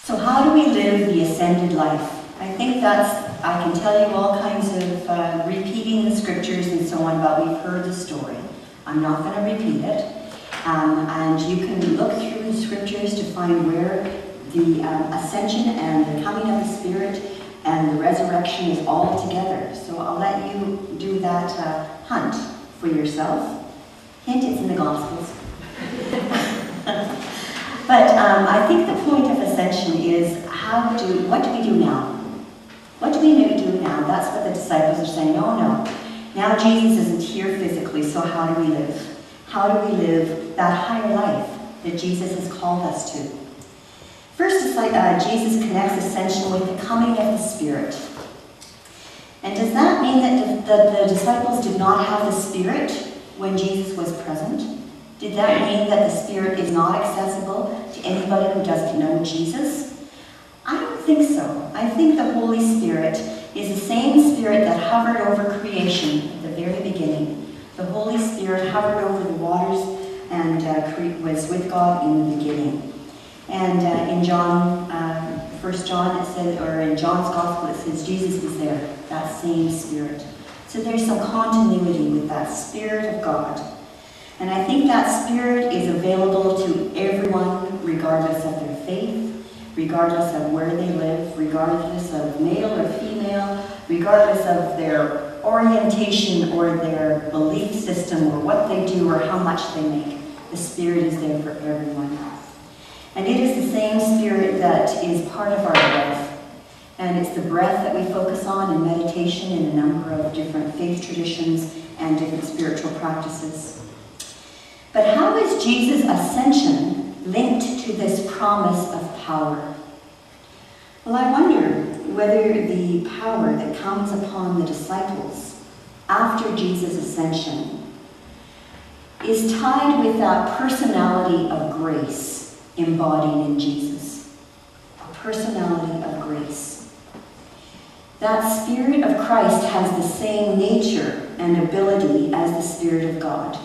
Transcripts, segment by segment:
So how do we live the ascended life? I think I can tell you all kinds of repeating the scriptures and so on, but we've heard the story. I'm not going to repeat it. And you can look through the scriptures to find where the ascension and the coming of the Spirit and the resurrection is all together. So I'll let you do that hunt for yourself. Hint, it's in the Gospels. But I think the point of ascension is what do we do now? What do we do now? That's what the disciples are saying. No. Now Jesus isn't here physically, so how do we live? How do we live that higher life that Jesus has called us to? First, Jesus connects ascension with the coming of the Spirit. And does that mean that the disciples did not have the Spirit when Jesus was present? Did that mean that the Spirit is not accessible to anybody who doesn't know Jesus? I don't think so. I think the Holy Spirit is the same Spirit that hovered over creation at the very beginning. The Holy Spirit hovered over the waters and was with God in the beginning. And in John, 1 John, it says, or in John's Gospel, it says Jesus was there, that same Spirit. So there's some continuity with that Spirit of God. And I think that Spirit is available to everyone, regardless of their faith, regardless of where they live, regardless of male or female, regardless of their orientation or their belief system or what they do or how much they make. The Spirit is there for everyone. And it is the same Spirit that is part of our breath. And it's the breath that we focus on in meditation in a number of different faith traditions and different spiritual practices. But how is Jesus' ascension linked to this promise of power? Well, I wonder whether the power that comes upon the disciples after Jesus' ascension is tied with that personality of grace embodied in Jesus. A personality of grace. That Spirit of Christ has the same nature and ability as the Spirit of God.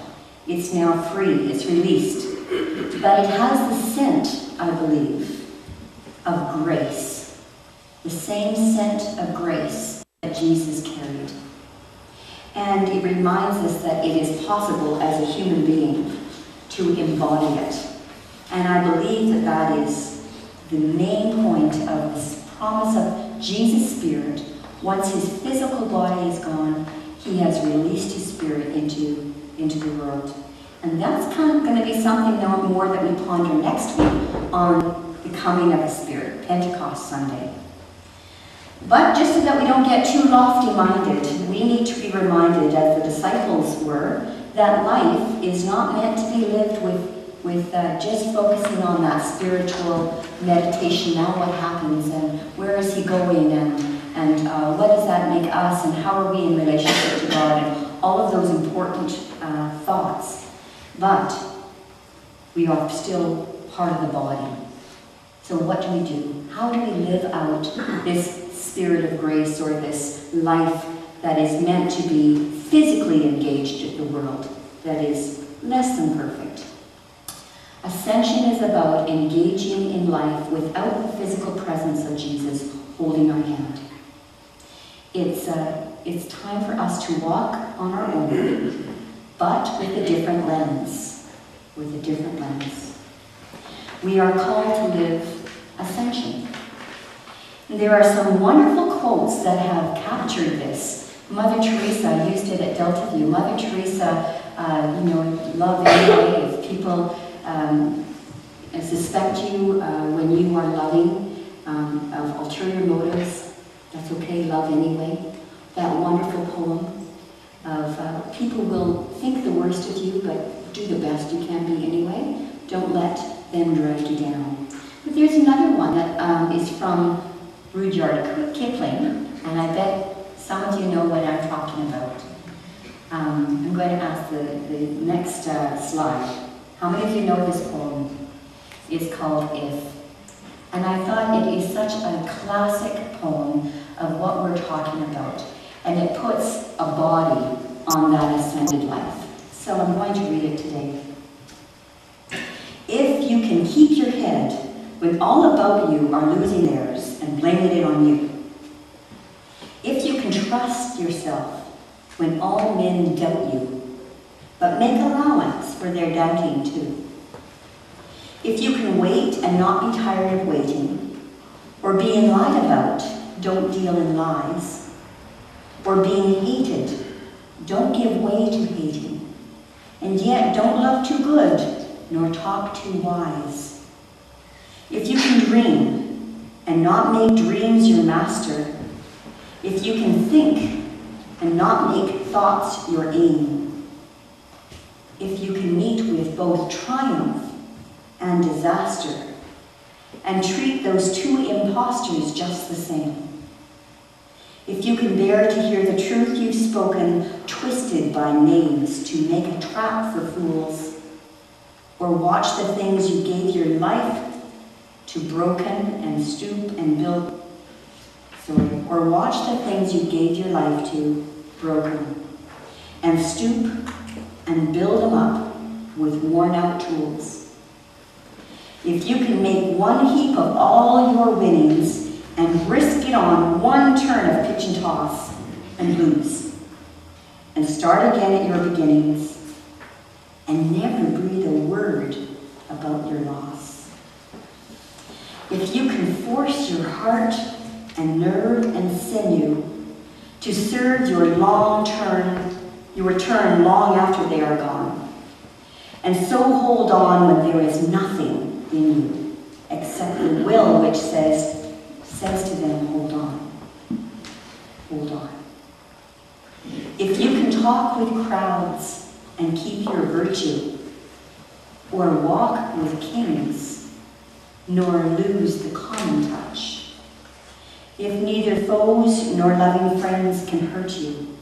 It's now free, it's released. But it has the scent, I believe, of grace. The same scent of grace that Jesus carried. And it reminds us that it is possible as a human being to embody it. And I believe that that is the main point of this promise of Jesus' Spirit. Once his physical body is gone, he has released his Spirit into the world. And that's kind of going to be something more that we ponder next week on the coming of the Spirit, Pentecost Sunday. But just so that we don't get too lofty-minded, we need to be reminded, as the disciples were, that life is not meant to be lived with just focusing on that spiritual meditation. Now what happens, and where is he going, and what does that make us, and how are we in relationship to God, and all of those important thoughts. But we are still part of the body. So what do we do? How do we live out this Spirit of grace, or this life that is meant to be physically engaged in the world, that is less than perfect? Ascension is about engaging in life without the physical presence of Jesus holding our hand. It's time for us to walk on our own, but with a different lens. With a different lens. We are called to live ascension. There are some wonderful quotes that have captured this. Mother Teresa used it at Delta View. Mother Teresa, love anyway. If people suspect you when you are loving of ulterior motives, that's okay, love anyway. That wonderful poem of people will think the worst of you, but do the best you can be anyway. Don't let them drag you down. But there's another one that is from Rudyard Kipling, and I bet some of you know what I'm talking about. I'm going to ask the next slide. How many of you know this poem? It's called If. And I thought it is such a classic poem of what we're talking about. And it puts a body on that ascended life. So I'm going to read it today. If you can keep your head when all about you are losing theirs and blaming it on you. If you can trust yourself when all men doubt you, but make allowance for their doubting too. If you can wait and not be tired of waiting, or being lied about, don't deal in lies, or being hated, don't give way to hating, and yet don't love too good, nor talk too wise. If you can dream and not make dreams your master, if you can think and not make thoughts your aim, if you can meet with both triumph and disaster, and treat those two impostors just the same, if you can bear to hear the truth you've spoken twisted by knaves to make a trap for fools, or watch the things you gave your life to broken and stoop and build, or watch the things you gave your life to broken and stoop and build them up with worn out tools. If you can make one heap of all your winnings and risk it on one turn of pitch and toss and lose, and start again at your beginnings, and never breathe a word about your loss. If you can force your heart and nerve and sinew to serve your turn long after they are gone, and so hold on when there is nothing in you except the will which says to them, hold on, hold on. If you can talk with crowds and keep your virtue, or walk with kings, nor lose the common touch, if neither foes nor loving friends can hurt you,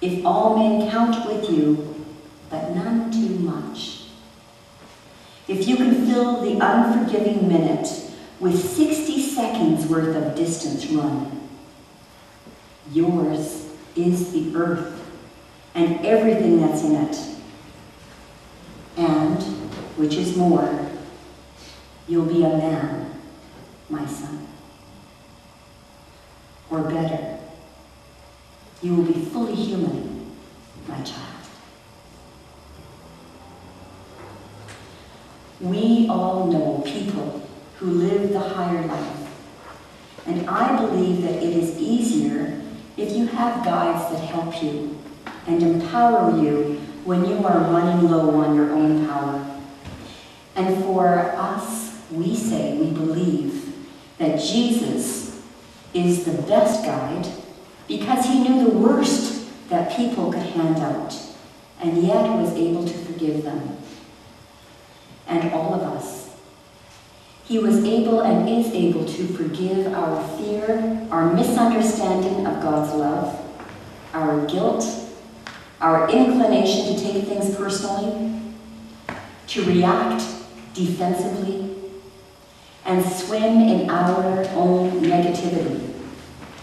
if all men count with you, but none too much, if you can fill the unforgiving minute with 60 seconds worth of distance run, yours is the earth and everything that's in it. And, which is more, you'll be a man, my son. Or better, you will be fully human, my child. We all know people who live the higher life, and I believe that it is easier if you have guides that help you and empower you when you are running low on your own power. And for us, we say we believe that Jesus is the best guide because he knew the worst that people could hand out and yet was able to forgive them. And all of us. He was able and is able to forgive our fear, our misunderstanding of God's love, our guilt, our inclination to take things personally, to react defensively, and swim in our own negativity,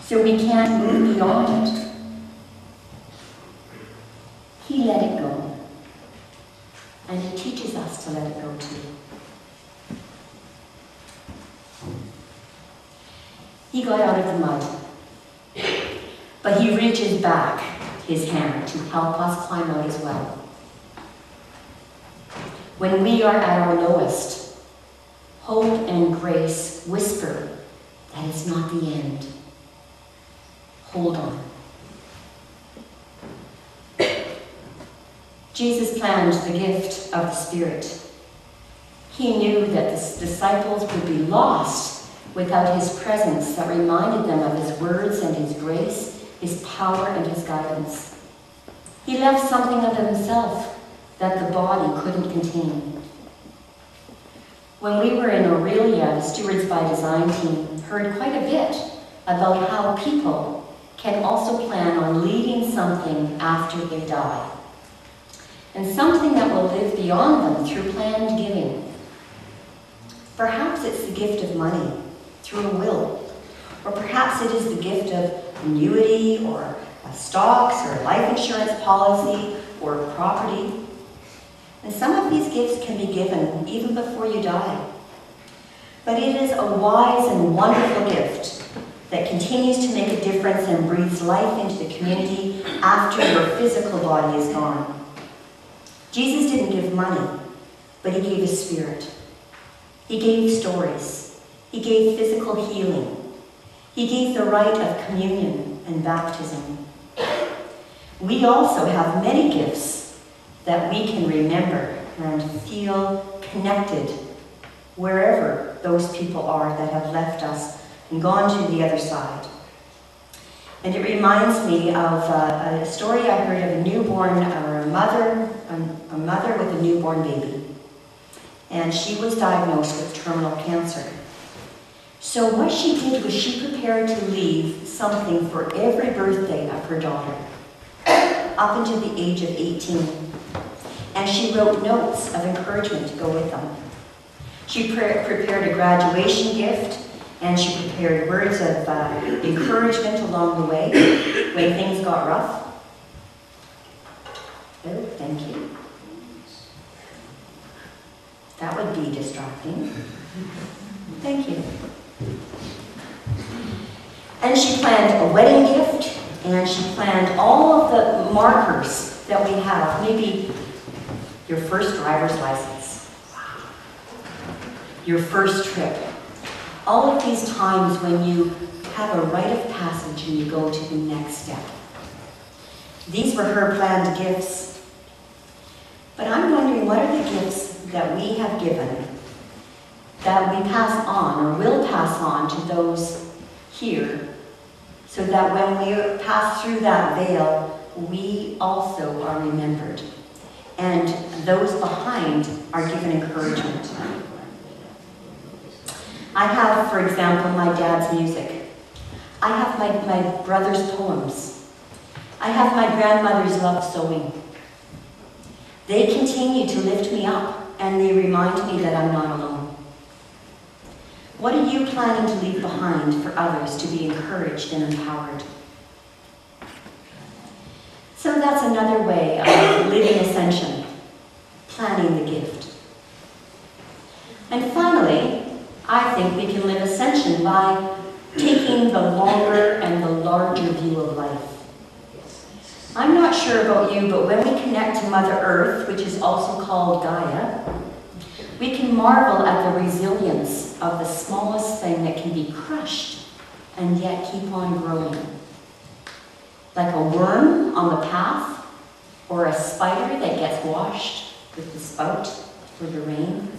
so we can't move beyond it. He let it go, and he teaches us to let it go too. He got out of the mud, but he reaches back his hand to help us climb out as well. When we are at our lowest, hope and grace whisper that it's not the end. Hold on. Jesus planned the gift of the Spirit. He knew that the disciples would be lost without his presence that reminded them of his words and his grace, his power and his guidance. He left something of himself that the body couldn't contain. When we were in Aurelia, the Stewards by Design team heard quite a bit about how people can also plan on leaving something after they die, and something that will live beyond them through planned giving. Perhaps it's the gift of money through a will, or perhaps it is the gift of annuity or stocks or life insurance policy or property. And some of these gifts can be given even before you die. but it is a wise and wonderful gift that continues to make a difference and breathes life into the community after your physical body is gone. Jesus didn't give money, but he gave his spirit. He gave stories. He gave physical healing. He gave the right of communion and baptism. We also have many gifts that we can remember and feel connected wherever those people are that have left us and gone to the other side. And it reminds me of a story I heard of a newborn, or a mother with a newborn baby. And she was diagnosed with terminal cancer. So what she did was she prepared to leave something for every birthday of her daughter, up until the age of 18. And she wrote notes of encouragement to go with them. She prepared a graduation gift, and she prepared words of encouragement along the way when things got rough. Oh, thank you. That would be distracting. Thank you. And she planned a wedding gift, and she planned all of the markers that we have. Maybe your first driver's license, your first trip. All of these times when you have a rite of passage and you go to the next step. These were her planned gifts. But I'm wondering, what are the gifts that we have given that we pass on or will pass on to those here, so that when we pass through that veil, we also are remembered, and those behind are given encouragement. I have, for example, my dad's music. I have my brother's poems. I have my grandmother's love sewing. They continue to lift me up, and they remind me that I'm not alone. What are you planning to leave behind for others to be encouraged and empowered? So that's another way of living ascension, planning the gift. And finally, I think we can live ascension by taking the longer and the larger view of life. I'm not sure about you, but when we connect to Mother Earth, which is also called Gaia, we can marvel at the resilience of the smallest thing that can be crushed and yet keep on growing. Like a worm on the path, or a spider that gets washed with the spout for the rain.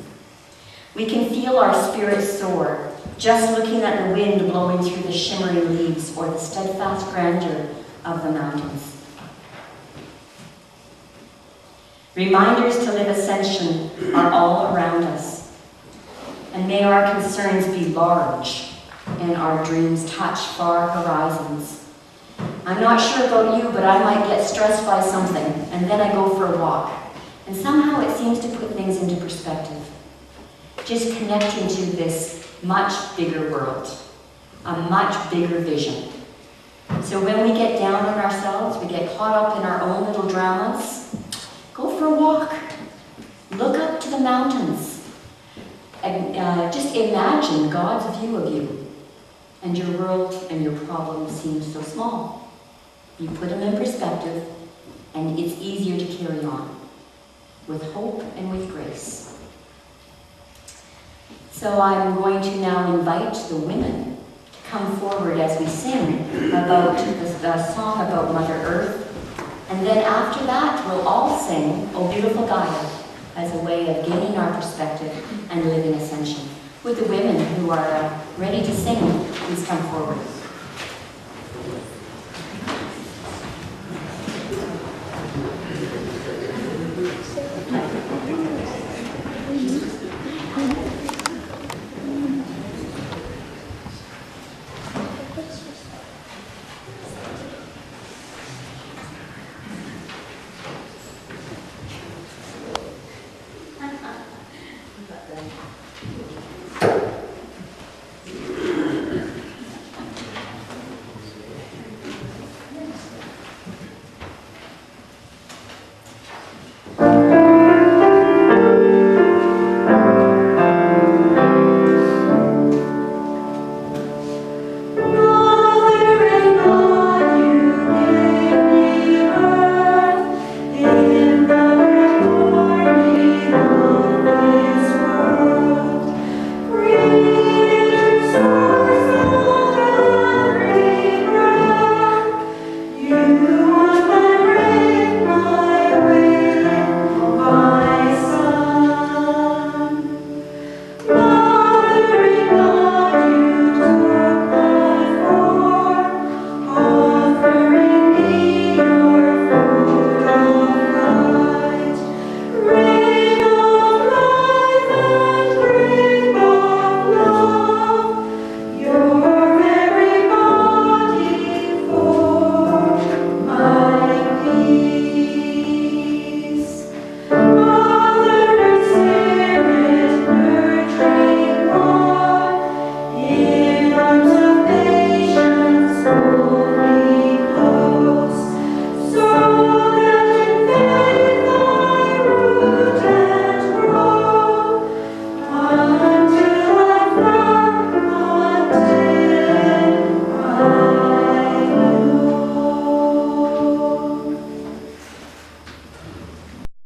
We can feel our spirits soar, just looking at the wind blowing through the shimmering leaves or the steadfast grandeur of the mountains. Reminders to live ascension are all around us. And may our concerns be large and our dreams touch far horizons. I'm not sure about you, but I might get stressed by something, and then I go for a walk. And somehow it seems to put things into perspective. Just connecting to this much bigger world, a much bigger vision. So when we get down on ourselves, we get caught up in our own little dramas, go for a walk. Look up to the mountains. And just imagine God's view of you. And your world and your problems seem so small. You put them in perspective, and it's easier to carry on with hope and with grace. So I'm going to now invite the women to come forward as we sing about the song about Mother Earth. And then after that, we'll all sing O Beautiful Gaia as a way of gaining our perspective and living ascension. With the women who are ready to sing, please come forward.